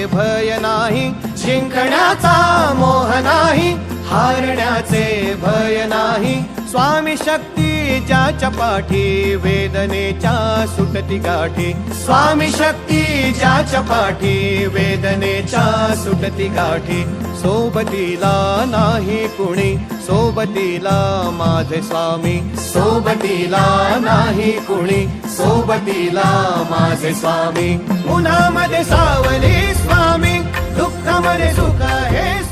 भय नाही, जिंकण्याचा मोह नाही, हारण्याचे भय नाही. स्वामी शक्ती ज्याच्या पाठी, वेदनेच्या सुटती गाठी. स्वामी शक्ती ज्याच्या पाठी, वेदनेच्या सुटती गाठी. सोबतीला नाही कुणी, सोबतीला माझे स्वामी. सोबतीला नाही कुणी, सोबतीला माझे स्वामी. उन्हामध्ये सावली स्वामी, दुःखामध्ये सुख हे